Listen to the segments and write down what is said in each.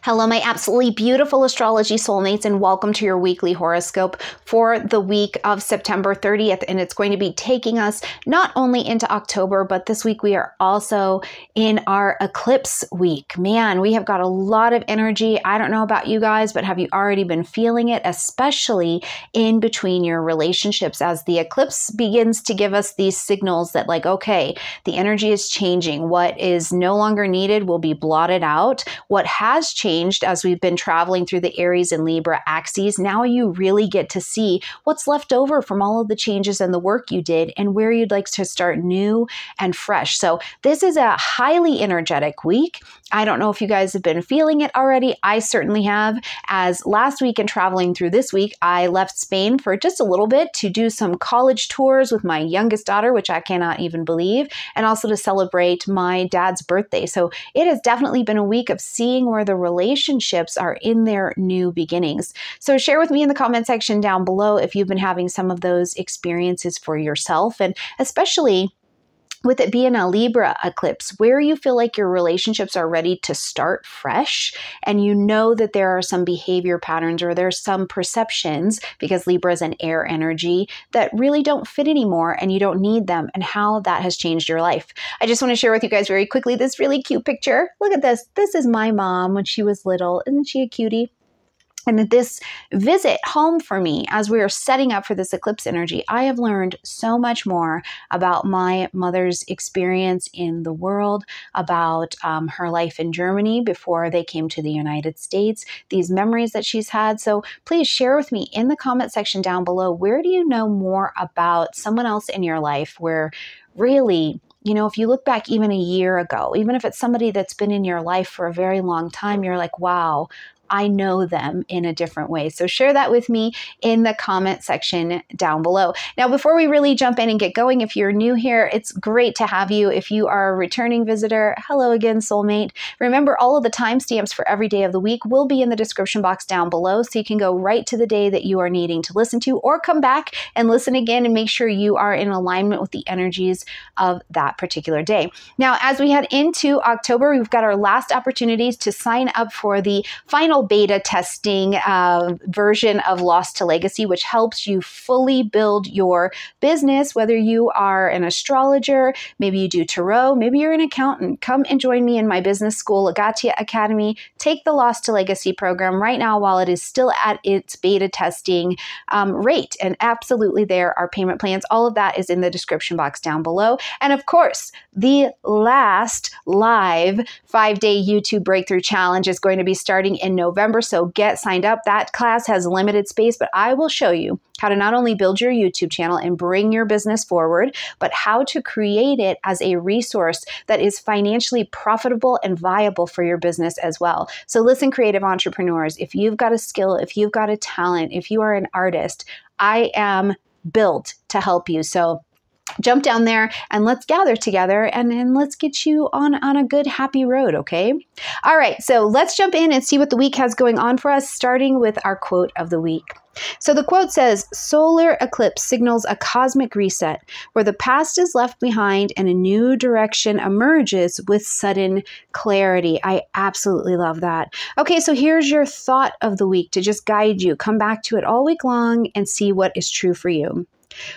Hello, my absolutely beautiful astrology soulmates, and welcome to your weekly horoscope for the week of September 30th. And it's going to be taking us not only into October, but this week we are also in our eclipse week. Man, we have got a lot of energy. I don't know about you guys, but have you already been feeling it, especially in between your relationships, as the eclipse begins to give us these signals that, like, okay, the energy is changing. What is no longer needed will be blotted out. What has changed as we've been traveling through the Aries and Libra axes, now you really get to see what's left over from all of the changes and the work you did and where you'd like to start new and fresh. So this is a highly energetic week. I don't know if you guys have been feeling it already. I certainly have, as last week and traveling through this week, I left Spain for just a little bit to do some college tours with my youngest daughter, which I cannot even believe, and also to celebrate my dad's birthday. So it has definitely been a week of seeing where the relationships are in their new beginnings. So share with me in the comment section down below if you've been having some of those experiences for yourself, and especially with it being a Libra eclipse, where you feel like your relationships are ready to start fresh, and you know that there are some behavior patterns or there's some perceptions, because Libra is an air energy, that really don't fit anymore and you don't need them, and how that has changed your life. I just want to share with you guys very quickly this really cute picture. Look at this. This is my mom when she was little. Isn't she a cutie? And this visit home for me, as we are setting up for this eclipse energy, I have learned so much more about my mother's experience in the world, about her life in Germany before they came to the United States, these memories that she's had. So please share with me in the comment section down below, where do you know more about someone else in your life where really, you know, if you look back even a year ago, even if it's somebody that's been in your life for a very long time, you're like, wow, I know them in a different way. So share that with me in the comment section down below. Now, before we really jump in and get going, if you're new here, it's great to have you. If you are a returning visitor, hello again, soulmate. Remember, all of the timestamps for every day of the week will be in the description box down below, so you can go right to the day that you are needing to listen to, or come back and listen again and make sure you are in alignment with the energies of that particular day. Now, as we head into October, we've got our last opportunities to sign up for the final beta testing version of Lost to Legacy, which helps you fully build your business, whether you are an astrologer, maybe you do tarot, maybe you're an accountant. Come and join me in my business school, Agatia Academy. Take the Lost to Legacy program right now while it is still at its beta testing rate. And absolutely, there are payment plans. All of that is in the description box down below. And of course, the last live 5-day YouTube Breakthrough Challenge is going to be starting in November, so get signed up. That class has limited space, but I will show you how to not only build your YouTube channel and bring your business forward, but how to create it as a resource that is financially profitable and viable for your business as well. So listen, creative entrepreneurs, if you've got a skill, if you've got a talent, if you are an artist, I am built to help you. So jump down there and let's gather together and let's get you on a good, happy road, okay? All right, so let's jump in and see what the week has going on for us, starting with our quote of the week. So the quote says, "Solar eclipse signals a cosmic reset where the past is left behind and a new direction emerges with sudden clarity." I absolutely love that. Okay, so here's your thought of the week to just guide you. Come back to it all week long and see what is true for you.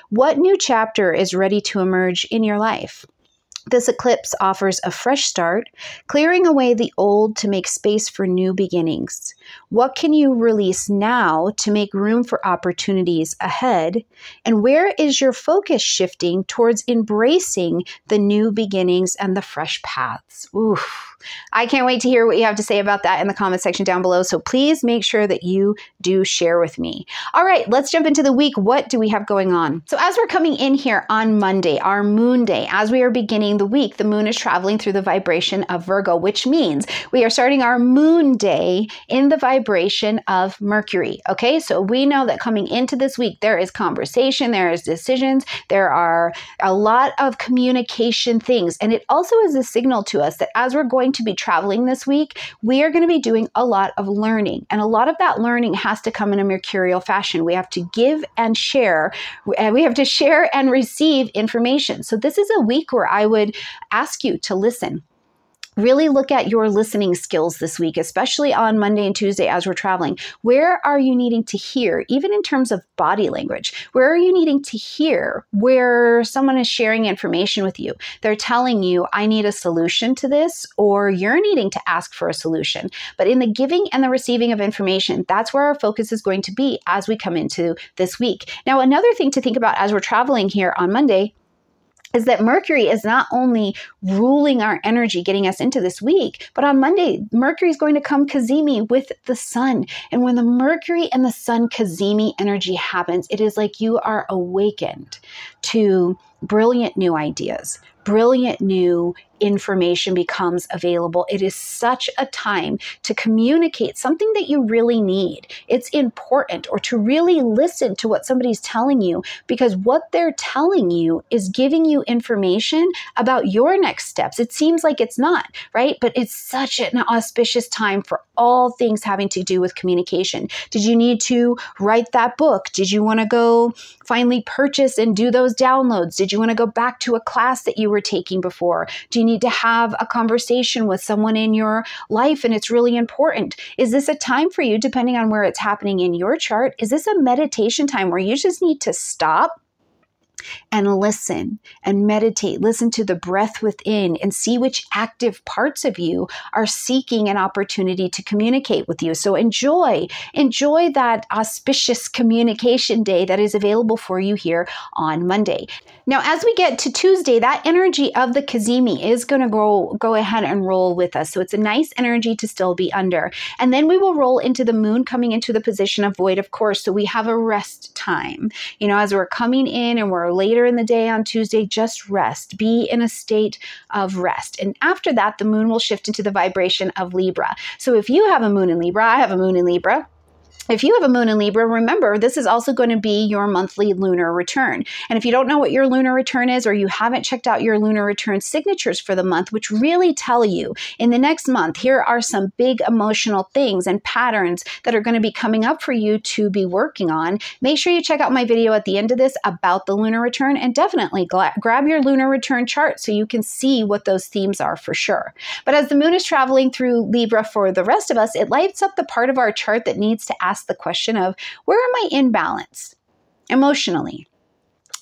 What new chapter is ready to emerge in your life? This eclipse offers a fresh start, clearing away the old to make space for new beginnings. What can you release now to make room for opportunities ahead? And where is your focus shifting towards embracing the new beginnings and the fresh paths? Oof. I can't wait to hear what you have to say about that in the comment section down below. So please make sure that you do share with me. All right, let's jump into the week. What do we have going on? So as we're coming in here on Monday, our moon day, as we are beginning the week, the moon is traveling through the vibration of Virgo, which means we are starting our moon day in the vibration of Mercury. Okay, so we know that coming into this week, there is conversation, there is decisions, there are a lot of communication things. And it also is a signal to us that as we're going to be traveling this week, we are going to be doing a lot of learning. And a lot of that learning has to come in a mercurial fashion. We have to give and share, and we have to share and receive information. So this is a week where I would ask you to listen. Really look at your listening skills this week, especially on Monday and Tuesday as we're traveling. Where are you needing to hear, even in terms of body language? Where are you needing to hear where someone is sharing information with you? They're telling you, I need a solution to this, or you're needing to ask for a solution. But in the giving and the receiving of information, that's where our focus is going to be as we come into this week. Now, another thing to think about as we're traveling here on Monday is that Mercury is not only ruling our energy, getting us into this week, but on Monday, Mercury is going to come Cazimi with the sun. And when the Mercury and the sun Cazimi energy happens, it is like you are awakened to brilliant new ideas, brilliant new information becomes available. It is such a time to communicate something that you really need. It's important, or to really listen to what somebody's telling you, because what they're telling you is giving you information about your next steps. It seems like it's not, right? But it's such an auspicious time for all things having to do with communication. Did you need to write that book? Did you want to go finally purchase and do those downloads? Did you want to go back to a class that you were taking before? Do you need to have a conversation with someone in your life and it's really important? Is this a time for you, depending on where it's happening in your chart? Is this a meditation time where you just need to stop and listen and meditate, listen to the breath within and see which active parts of you are seeking an opportunity to communicate with you? So enjoy that auspicious communication day that is available for you here on Monday. Now, as we get to Tuesday, that energy of the Cazimi is going to go ahead and roll with us. So it's a nice energy to still be under. And then we will roll into the moon coming into the position of void, of course. So we have a rest time. You know, as we're coming in and we're later in the day on Tuesday, just rest. Be in a state of rest. And after that, the moon will shift into the vibration of Libra. So if you have a moon in Libra, I have a moon in Libra. If you have a moon in Libra, remember, this is also going to be your monthly lunar return. And if you don't know what your lunar return is, or you haven't checked out your lunar return signatures for the month, which really tell you in the next month, here are some big emotional things and patterns that are going to be coming up for you to be working on, make sure you check out my video at the end of this about the lunar return, and definitely grab your lunar return chart so you can see what those themes are for sure. But as the moon is traveling through Libra for the rest of us, it lights up the part of our chart that needs to ask the question of, where am I in balance emotionally?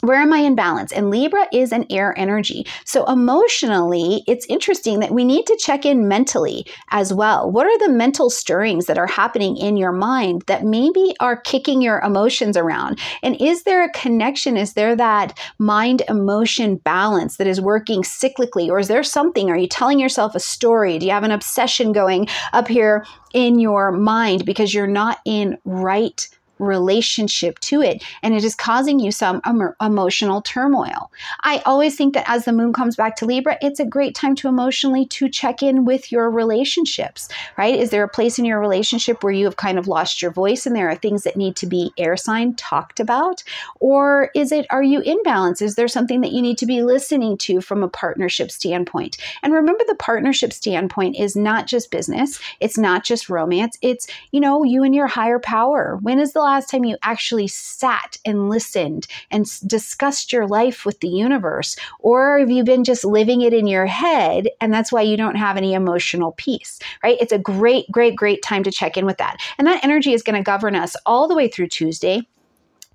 Where am I in balance? And Libra is an air energy. So emotionally, it's interesting that we need to check in mentally as well. What are the mental stirrings that are happening in your mind that maybe are kicking your emotions around? And is there a connection? Is there that mind-emotion balance that is working cyclically? Or is there something? Are you telling yourself a story? Do you have an obsession going up here in your mind because you're not in right relationship to it, and it is causing you some emotional turmoil? I always think that as the moon comes back to Libra, it's a great time to emotionally to check in with your relationships, right? Is there a place in your relationship where you have kind of lost your voice and there are things that need to be air sign talked about? Or are you in balance? Is there something that you need to be listening to from a partnership standpoint? And remember, the partnership standpoint is not just business. It's not just romance. It's, you and your higher power. When is the last time you actually sat and listened and discussed your life with the universe? Or have you been just living it in your head, and that's why you don't have any emotional peace, right? It's a great, great, great time to check in with that. And that energy is going to govern us all the way through Tuesday,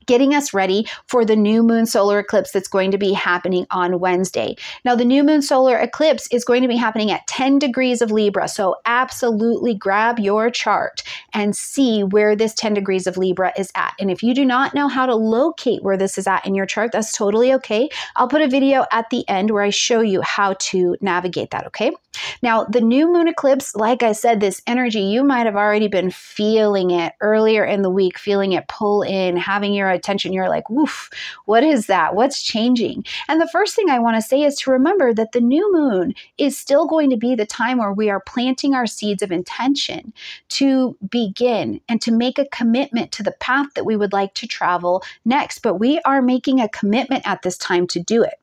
getting us ready for the new moon solar eclipse that's going to be happening on Wednesday. Now, the new moon solar eclipse is going to be happening at 10 degrees of Libra. So absolutely grab your chart and see where this 10 degrees of Libra is at. And if you do not know how to locate where this is at in your chart, that's totally okay. I'll put a video at the end where I show you how to navigate that, okay? Now, the new moon eclipse, like I said, this energy, you might have already been feeling it earlier in the week, feeling it pull in, having your attention. You're like, woof, what is that? What's changing? And the first thing I want to say is to remember that the new moon is still going to be the time where we are planting our seeds of intention to begin and to make a commitment to the path that we would like to travel next. But we are making a commitment at this time to do it.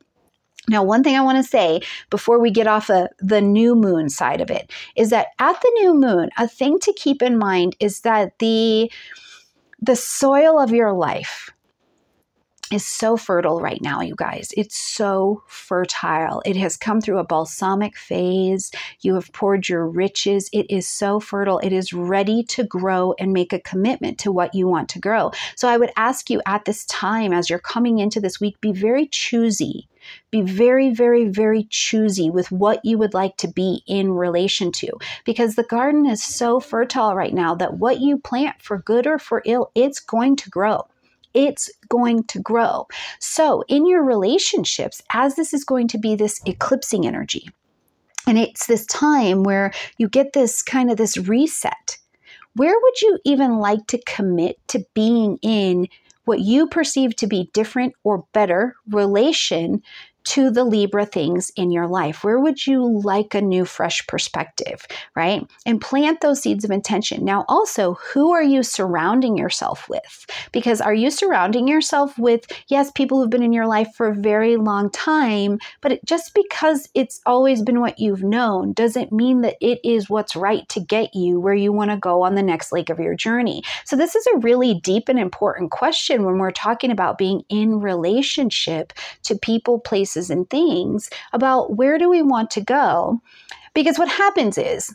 Now, one thing I want to say before we get off the new moon side of it is that at the new moon, a thing to keep in mind is that the soil of your life is so fertile right now, you guys. It's so fertile. It has come through a balsamic phase. You have poured your riches. It is so fertile. It is ready to grow and make a commitment to what you want to grow. So I would ask you at this time, as you're coming into this week, be very choosy. Be very, very, very choosy with what you would like to be in relation to, because the garden is so fertile right now that what you plant, for good or for ill, it's going to grow. It's going to grow. So in your relationships, as this is going to be this eclipsing energy, and it's this time where you get this kind of this reset, where would you even like to commit to being in what you perceive to be different or better relation to the Libra things in your life? Where would you like a new, fresh perspective, right? And plant those seeds of intention. Now, also, who are you surrounding yourself with? Because are you surrounding yourself with, yes, people who've been in your life for a very long time, but just because it's always been what you've known doesn't mean that it is what's right to get you where you want to go on the next leg of your journey. So this is a really deep and important question when we're talking about being in relationship to people, places, and things, about where do we want to go? Because what happens is,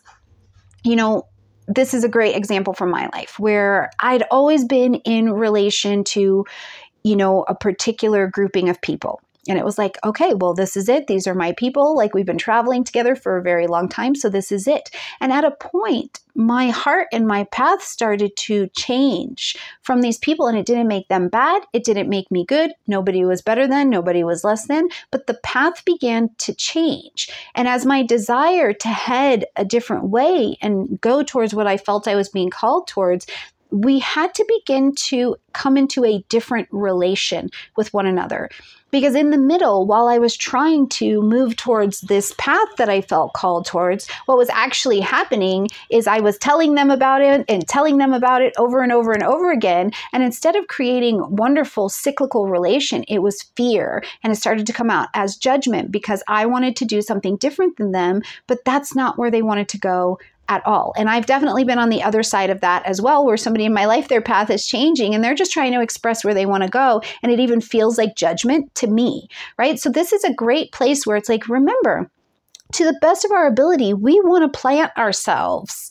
this is a great example from my life where I'd always been in relation to, a particular grouping of people. And it was like, okay, well, this is it. These are my people. Like, we've been traveling together for a very long time. So this is it. And at a point, my heart and my path started to change from these people, and it didn't make them bad. It didn't make me good. Nobody was better than, nobody was less than, but the path began to change. And as my desire to head a different way and go towards what I felt I was being called towards, we had to begin to come into a different relation with one another. Because in the middle, while I was trying to move towards this path that I felt called towards, what was actually happening is I was telling them about it and telling them about it over and over and over again. And instead of creating wonderful cyclical relation, it was fear. And it started to come out as judgment because I wanted to do something different than them, but that's not where they wanted to go at all. And I've definitely been on the other side of that as well, where somebody in my life, their path is changing and they're just trying to express where they want to go. And it even feels like judgment to me, right? So this is a great place where it's like, remember, to the best of our ability, we want to plant ourselves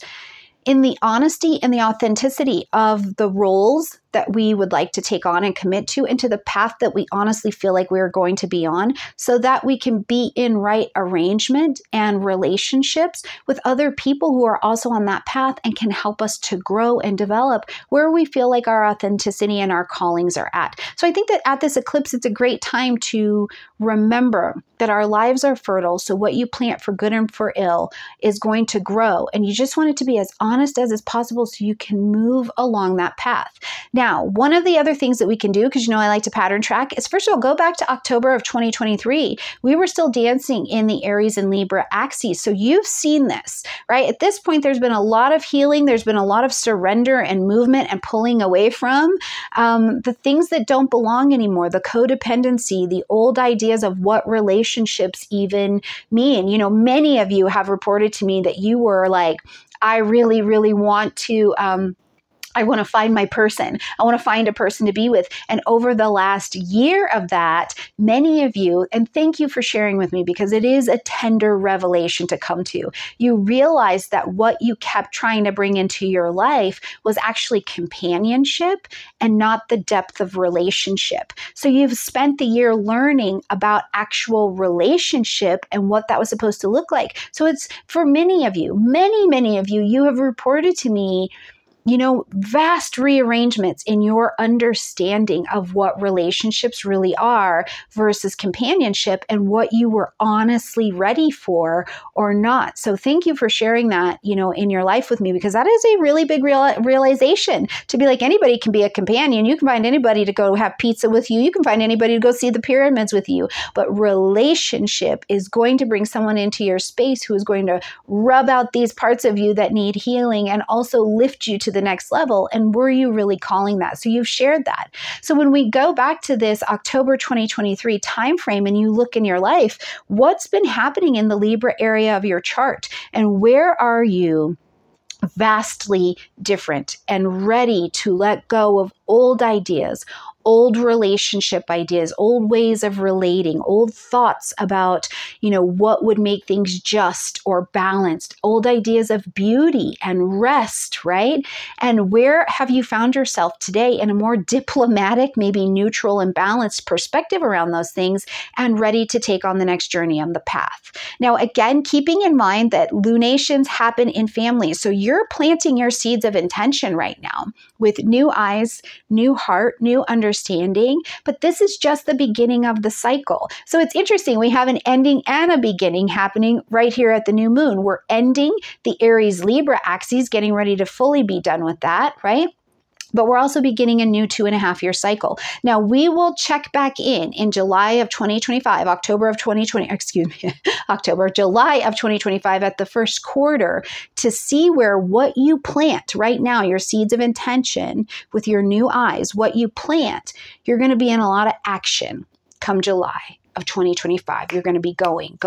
in the honesty and the authenticity of the roles that we would like to take on and commit to, into the path that we honestly feel like we're going to be on, so that we can be in right arrangement and relationships with other people who are also on that path and can help us to grow and develop where we feel like our authenticity and our callings are at. So I think that at this eclipse, it's a great time to remember that our lives are fertile. So what you plant for good and for ill is going to grow. And you just want it to be as honest as is possible so you can move along that path. Now, one of the other things that we can do, because I like to pattern track, is first of all, go back to October of 2023. We were still dancing in the Aries and Libra axes. So you've seen this, right? At this point, there's been a lot of healing. There's been a lot of surrender and movement and pulling away from the things that don't belong anymore, the codependency, the old ideas of what relationships even mean. Many of you have reported to me that you were like, I really, really want to I want to find my person. I want to find a person to be with. And over the last year of that, many of you, and thank you for sharing with me, because it is a tender revelation to come to. You realize that what you kept trying to bring into your life was actually companionship and not the depth of relationship. So you've spent the year learning about actual relationship and what that was supposed to look like. So it's for many of you, many of you, you have reported to me vast rearrangements in your understanding of what relationships really are versus companionship, and what you were honestly ready for or not. So thank you for sharing that, in your life with me, because that is a really big realization, to be like, anybody can be a companion. You can find anybody to go have pizza with you. You can find anybody to go see the pyramids with you. But relationship is going to bring someone into your space who is going to rub out these parts of you that need healing and also lift you to the next level. And were you really calling that? So you've shared that. So when we go back to this October 2023 timeframe and you look in your life, what's been happening in the Libra area of your chart, and where are you vastly different and ready to let go of old ideas, old relationship ideas, old ways of relating, old thoughts about, what would make things just or balanced, old ideas of beauty and rest, right? And where have you found yourself today in a more diplomatic, maybe neutral and balanced perspective around those things and ready to take on the next journey on the path? Now, again, keeping in mind that lunations happen in families. So you're planting your seeds of intention right now with new eyes, new heart, new understanding, but this is just the beginning of the cycle. So it's interesting. We have an ending and a beginning happening right here at the new moon. We're ending the Aries Libra axis, getting ready to fully be done with that, right? But we're also beginning a new 2.5-year cycle. Now, we will check back in July of 2025, July of 2025 at the first quarter to see where what you plant right now, your seeds of intention with your new eyes, what you plant, you're going to be in a lot of action come July of 2025. You're going to be going,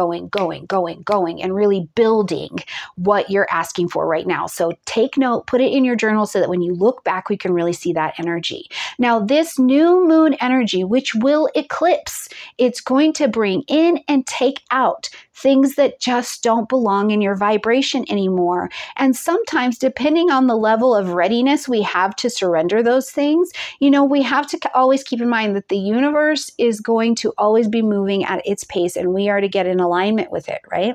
and really building what you're asking for right now. So take note, put it in your journal so that when you look back, we can really see that energy. Now, this new moon energy, which will eclipse, it's going to bring in and take out things that just don't belong in your vibration anymore. And sometimes, depending on the level of readiness we have to surrender those things, we have to always keep in mind that the universe is going to always be moving at its pace, and we are to get in alignment with it, right?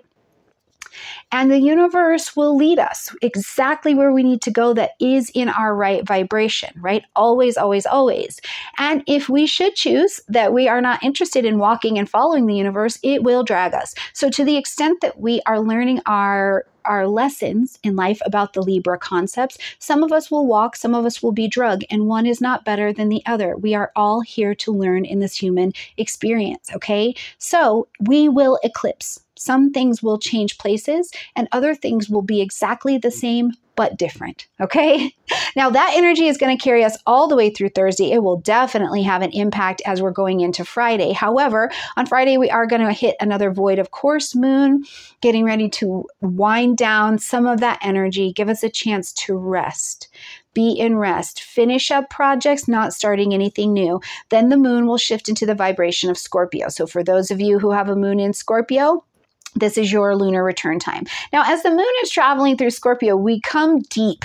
And the universe will lead us exactly where we need to go that is in our right vibration, right? Always, always, always. And if we should choose that we are not interested in walking and following the universe, it will drag us. So to the extent that we are learning our lessons in life about the Libra concepts, some of us will walk, some of us will be drugged, and one is not better than the other. We are all here to learn in this human experience, okay? So we will eclipse. Some things will change places and other things will be exactly the same but different, okay? Now that energy is going to carry us all the way through Thursday. It will definitely have an impact as we're going into Friday. However, on Friday, we are going to hit another void of course moon, getting ready to wind down some of that energy, give us a chance to rest. Be in rest, finish up projects, not starting anything new. Then the moon will shift into the vibration of Scorpio. So for those of you who have a moon in Scorpio, this is your lunar return time. Now, as the moon is traveling through Scorpio, we come deep.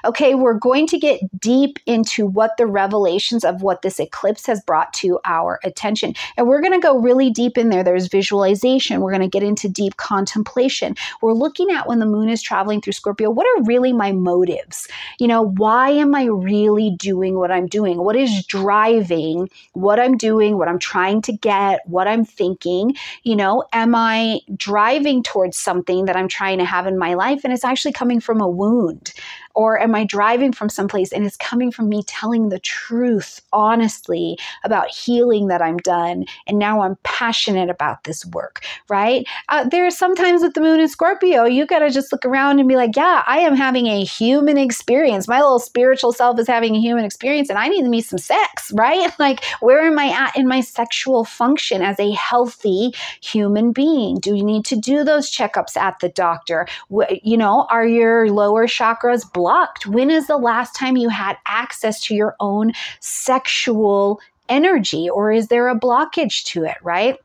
Okay, we're going to get deep into what the revelations of what this eclipse has brought to our attention. And we're going to go really deep in there. There's visualization. We're going to get into deep contemplation. We're looking at when the moon is traveling through Scorpio, what are really my motives? Why am I really doing what I'm doing? What is driving what I'm doing, what I'm trying to get, what I'm thinking? Am I driving towards something that I'm trying to have in my life and it's actually coming from a wound? Or am I driving from someplace and it's coming from me telling the truth honestly about healing that I'm done and now I'm passionate about this work, right? There's sometimes with the moon in Scorpio, you got to just look around and be like, yeah, I am having a human experience. My little spiritual self is having a human experience and I need me some sex, right? Like, where am I at in my sexual function as a healthy human being? Do you need to do those checkups at the doctor? Are your lower chakras blocked? When is the last time you had access to your own sexual energy, or is there a blockage to it, right?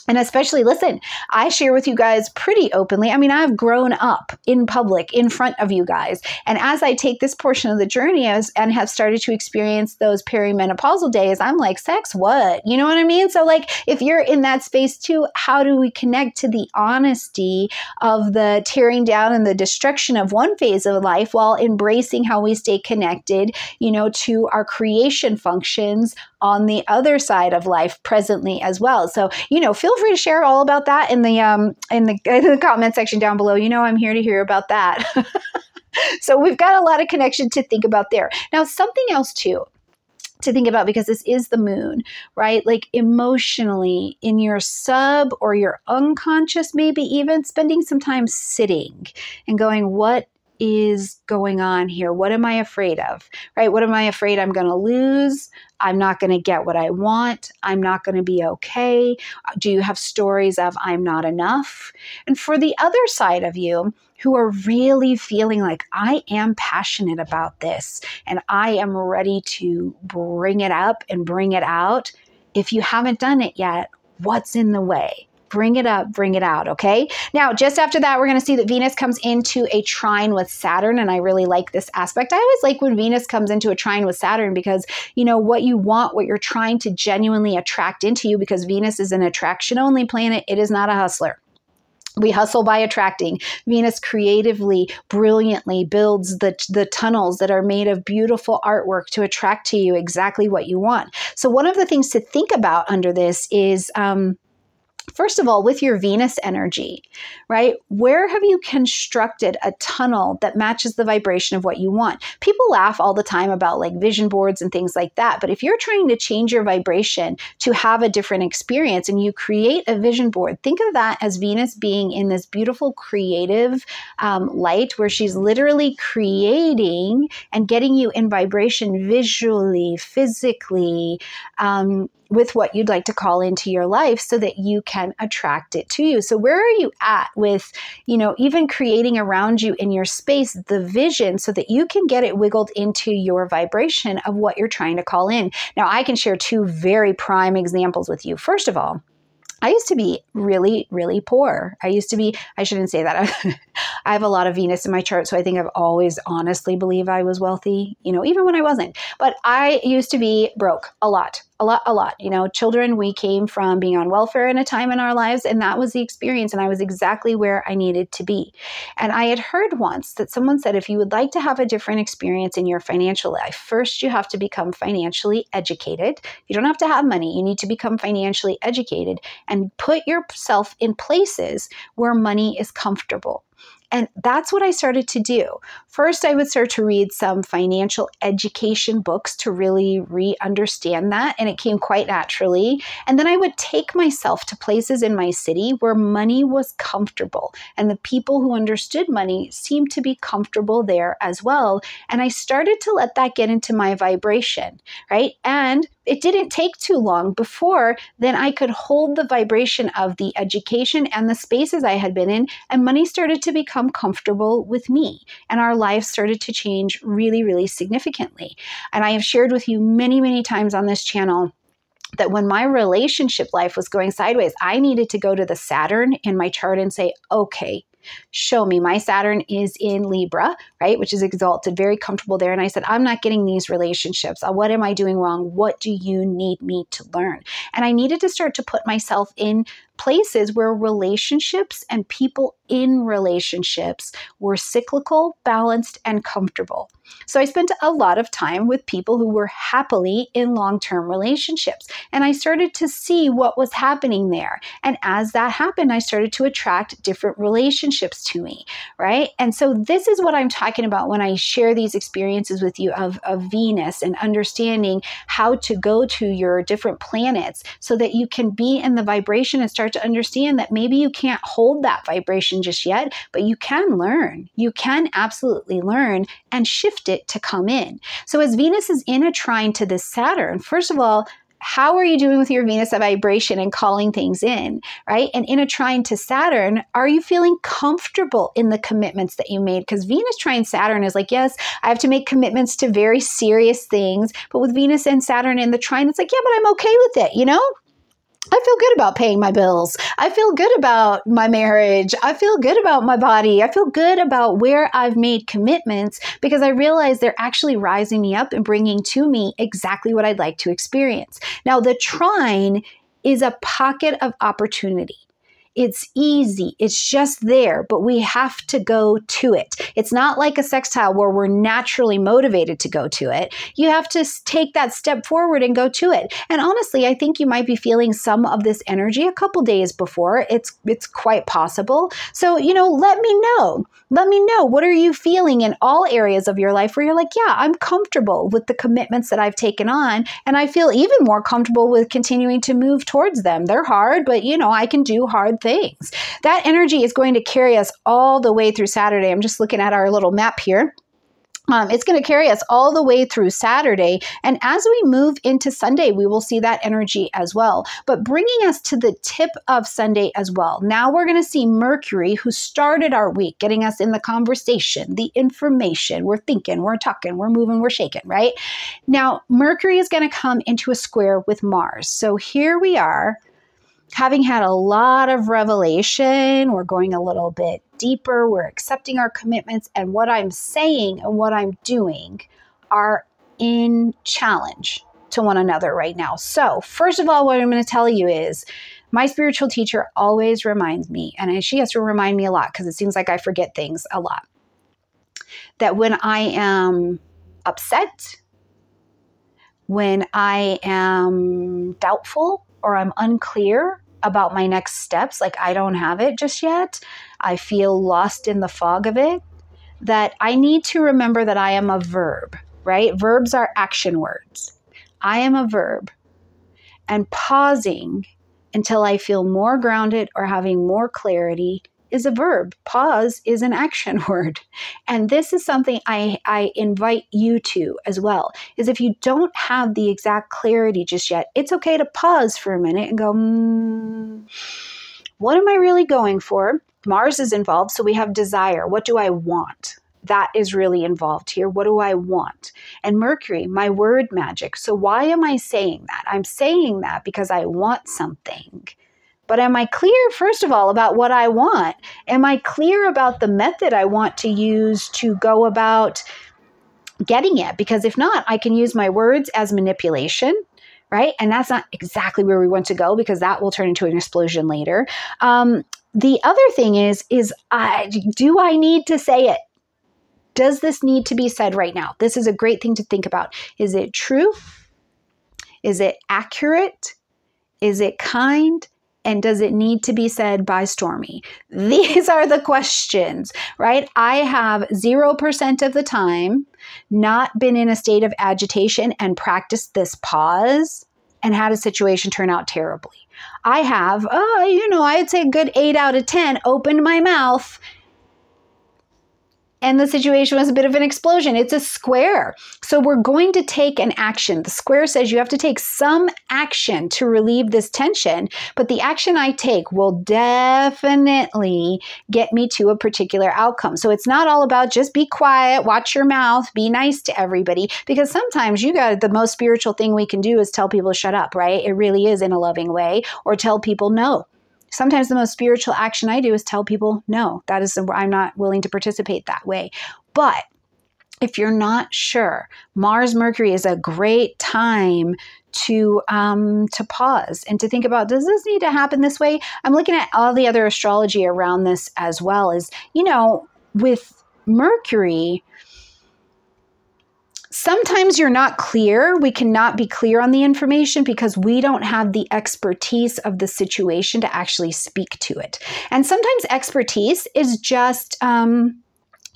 And especially, listen, I share with you guys pretty openly. I mean, I've grown up in public in front of you guys. And as I take this portion of the journey and have started to experience those perimenopausal days, I'm like, sex, what? You know what I mean? So like, if you're in that space too, how do we connect to the honesty of the tearing down and the destruction of one phase of life while embracing how we stay connected, to our creation functions on the other side of life presently as well. So, feel free to share all about that in the comment section down below. I'm here to hear about that. So we've got a lot of connection to think about there. Now, something else too to think about, because this is the moon, right? Like emotionally in your sub or your unconscious, maybe even spending some time sitting and going, what is going on here? What am I afraid of, right? What am I afraid I'm going to lose? I'm not going to get what I want. I'm not going to be okay. Do you have stories of I'm not enough? And for the other side of you who are really feeling like I am passionate about this and I am ready to bring it up and bring it out, if you haven't done it yet, what's in the way? Bring it up, bring it out, okay? Now, just after that, we're going to see that Venus comes into a trine with Saturn, and I really like this aspect. I always like when Venus comes into a trine with Saturn because, you know, what you want, what you're trying to genuinely attract into you, because Venus is an attraction-only planet, it is not a hustler. We hustle by attracting. Venus creatively, brilliantly builds the tunnels that are made of beautiful artwork to attract to you exactly what you want. So one of the things to think about under this is, first of all, with your Venus energy, right? Where have you constructed a tunnel that matches the vibration of what you want? People laugh all the time about like vision boards and things like that. But if you're trying to change your vibration to have a different experience and you create a vision board, think of that as Venus being in this beautiful creative light where she's literally creating and getting you in vibration visually, physically, with what you'd like to call into your life so that you can attract it to you. So where are you at with, you know, even creating around you in your space, the vision so that you can get it wiggled into your vibration of what you're trying to call in? Now, I can share two very prime examples with you. First of all, I used to be really, really poor. I shouldn't say that. I have a lot of Venus in my chart, so I think I've always honestly believed I was wealthy, you know, even when I wasn't. But I used to be broke a lot. You know, children, we came from being on welfare in a time in our lives, and that was the experience, and I was exactly where I needed to be. And I had heard once that someone said, if you would like to have a different experience in your financial life, first you have to become financially educated. You don't have to have money. You need to become financially educated and put yourself in places where money is comfortable. And that's what I started to do. First, I would start to read some financial education books to really re-understand that, and it came quite naturally. And then I would take myself to places in my city where money was comfortable, and the people who understood money seemed to be comfortable there as well. And I started to let that get into my vibration, right? And it didn't take too long before then I could hold the vibration of the education and the spaces I had been in, and money started to become comfortable with me. And our lives started to change really, really significantly. And I have shared with you many, many times on this channel that when my relationship life was going sideways, I needed to go to the Saturn in my chart and say, okay, show me. My Saturn is in Libra, right? Which is exalted, very comfortable there. And I said, I'm not getting these relationships. What am I doing wrong? What do you need me to learn? And I needed to start to put myself in places where relationships and people in relationships were cyclical, balanced, and comfortable. So I spent a lot of time with people who were happily in long-term relationships. And I started to see what was happening there. And as that happened, I started to attract different relationships to me, right? And so this is what I'm talking about when I share these experiences with you of Venus and understanding how to go to your different planets so that you can be in the vibration and start to understand that maybe you can't hold that vibration just yet, but you can learn. You can absolutely learn and shift it to come in. So as Venus is in a trine to this Saturn, first of all, how are you doing with your Venus vibration and calling things in, right? And in a trine to Saturn, are you feeling comfortable in the commitments that you made? Because Venus trine Saturn is like, yes, I have to make commitments to very serious things. But with Venus and Saturn in the trine, it's like, yeah, but I'm okay with it, you know? I feel good about paying my bills. I feel good about my marriage. I feel good about my body. I feel good about where I've made commitments because I realize they're actually rising me up and bringing to me exactly what I'd like to experience. Now, the trine is a pocket of opportunity. It's easy. It's just there, but we have to go to it. It's not like a sextile where we're naturally motivated to go to it. You have to take that step forward and go to it. And honestly, I think you might be feeling some of this energy a couple days before. It's quite possible. So, you know, let me know. Let me know. What are you feeling in all areas of your life where you're like, yeah, I'm comfortable with the commitments that I've taken on. And I feel even more comfortable with continuing to move towards them. They're hard, but you know, I can do hard things. That energy is going to carry us all the way through Saturday. I'm just looking at our little map here. It's going to carry us all the way through Saturday. And as we move into Sunday, we will see that energy as well. But bringing us to the tip of Sunday as well. Now we're going to see Mercury, who started our week, getting us in the conversation, the information. We're thinking, we're talking, we're moving, we're shaking, right? Now, Mercury is going to come into a square with Mars. So here we are, having had a lot of revelation. We're going a little bit deeper. We're accepting our commitments, and what I'm saying and what I'm doing are in challenge to one another right now. So first of all, what I'm going to tell you is my spiritual teacher always reminds me, and she has to remind me a lot because it seems like I forget things a lot, that when I am upset, when I am doubtful or I'm unclear about my next steps, like I don't have it just yet, I feel lost in the fog of it, that I need to remember that I am a verb, right? Verbs are action words. I am a verb. And pausing until I feel more grounded or having more clarity is a verb. Pause is an action word. And this is something I invite you to as well, is if you don't have the exact clarity just yet, it's okay to pause for a minute and go, what am I really going for? Mars is involved, so we have desire. What do I want? That is really involved here. What do I want? And Mercury, my word magic. So why am I saying that? I'm saying that because I want something. But am I clear, first of all, about what I want? Am I clear about the method I want to use to go about getting it? Because if not, I can use my words as manipulation, right? And that's not exactly where we want to go, because that will turn into an explosion later. The other thing is do I need to say it? Does this need to be said right now? This is a great thing to think about. Is it true? Is it accurate? Is it kind? And does it need to be said by Stormie? These are the questions, right? I have 0% of the time not been in a state of agitation and practiced this pause and had a situation turn out terribly. I have, I'd say a good 8 out of 10 opened my mouth and the situation was a bit of an explosion. It's a square. So we're going to take an action. The square says you have to take some action to relieve this tension, but the action I take will definitely get me to a particular outcome. So it's not all about just be quiet, watch your mouth, be nice to everybody, because sometimes the most spiritual thing we can do is tell people to shut up, right? It really is in a loving way, or tell people no. Sometimes the most spiritual action I do is tell people, no, I'm not willing to participate that way. But if you're not sure, Mars Mercury is a great time to pause and to think about, does this need to happen this way? I'm looking at all the other astrology around this as well, as, with Mercury, sometimes you're not clear. We cannot be clear on the information because we don't have the expertise of the situation to actually speak to it. And sometimes expertise is just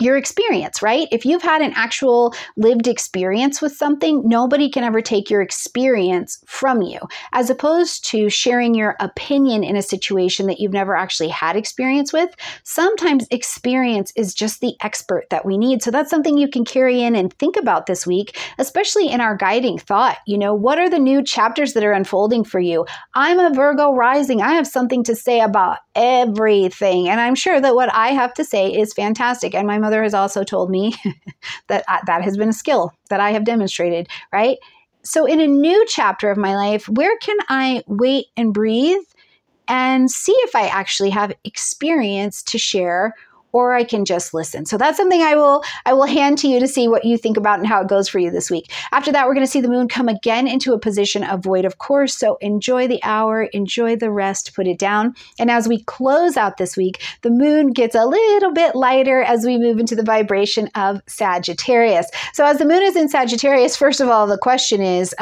your experience, right? If you've had an actual lived experience with something, nobody can ever take your experience from you, as opposed to sharing your opinion in a situation that you've never actually had experience with. Sometimes experience is just the expert that we need. So that's something you can carry in and think about this week, especially in our guiding thought. What are the new chapters that are unfolding for you? I'm a Virgo rising. I have something to say about everything. And I'm sure that what I have to say is fantastic. And my mother has also told me that that has been a skill that I have demonstrated, right? So in a new chapter of my life, where can I wait and breathe and see if I actually have experience to share, or I can just listen? So that's something I will hand to you to see what you think about and how it goes for you this week. After that, we're going to see the moon come again into a position of void, of course. So enjoy the hour, enjoy the rest, put it down. And as we close out this week, the moon gets a little bit lighter as we move into the vibration of Sagittarius. So as the moon is in Sagittarius, first of all, the question is,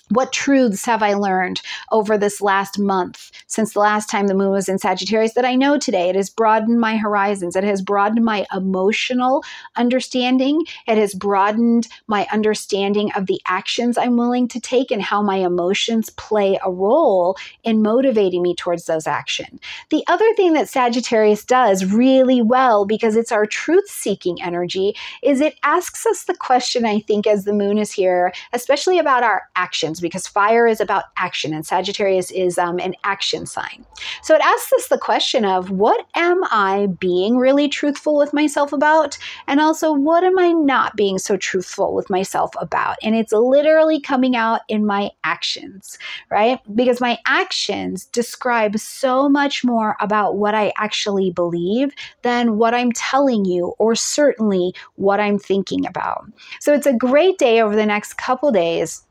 What truths have I learned over this last month since the last time the moon was in Sagittarius that I know today? It has broadened my horizons. It has broadened my emotional understanding. It has broadened my understanding of the actions I'm willing to take and how my emotions play a role in motivating me towards those actions. The other thing that Sagittarius does really well, because it's our truth-seeking energy, is it asks us the question, I think, as the moon is here, especially about our actions, because fire is about action and Sagittarius is an action sign. So it asks us the question of, what am I being really truthful with myself about? And also, what am I not being so truthful with myself about? And it's literally coming out in my actions, right? Because my actions describe so much more about what I actually believe than what I'm telling you, or certainly what I'm thinking about. So it's a great day over the next couple days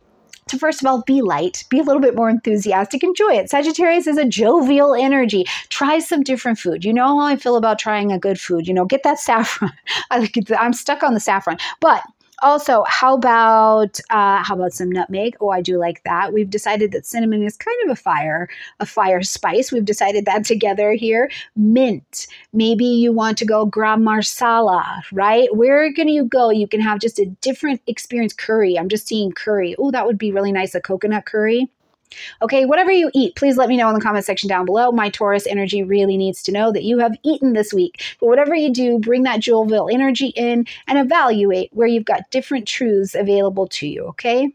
to, first of all, be light, be a little bit more enthusiastic, enjoy it. Sagittarius is a jovial energy. Try some different food. You know how I feel about trying a good food. You know, get that saffron. I'm stuck on the saffron. But also, how about some nutmeg? Oh, I do like that. We've decided that cinnamon is kind of a fire spice. We've decided that together here. Mint. Maybe you want to go gram marsala, right? Where can you go? You can have just a different experience. Curry. I'm just seeing curry. Oh, that would be really nice. A coconut curry. Okay, whatever you eat, please let me know in the comment section down below. My Taurus energy really needs to know that you have eaten this week. But whatever you do, bring that jovial energy in and evaluate where you've got different truths available to you, okay?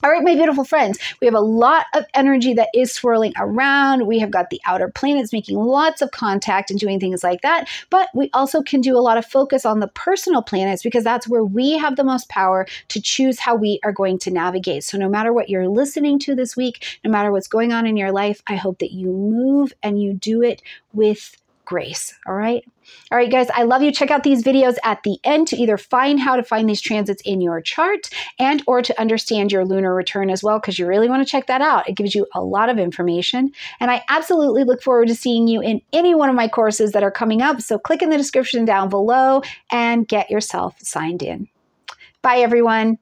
All right, my beautiful friends, we have a lot of energy that is swirling around. We have got the outer planets making lots of contact and doing things like that. But we also can do a lot of focus on the personal planets, because that's where we have the most power to choose how we are going to navigate. So no matter what you're listening to this week, no matter what's going on in your life, I hope that you move and you do it with grace. All right. All right, guys, I love you. Check out these videos at the end to either find how to find these transits in your chart and or to understand your lunar return as well, because you really want to check that out. It gives you a lot of information. And I absolutely look forward to seeing you in any one of my courses that are coming up. So click in the description down below and get yourself signed in. Bye, everyone.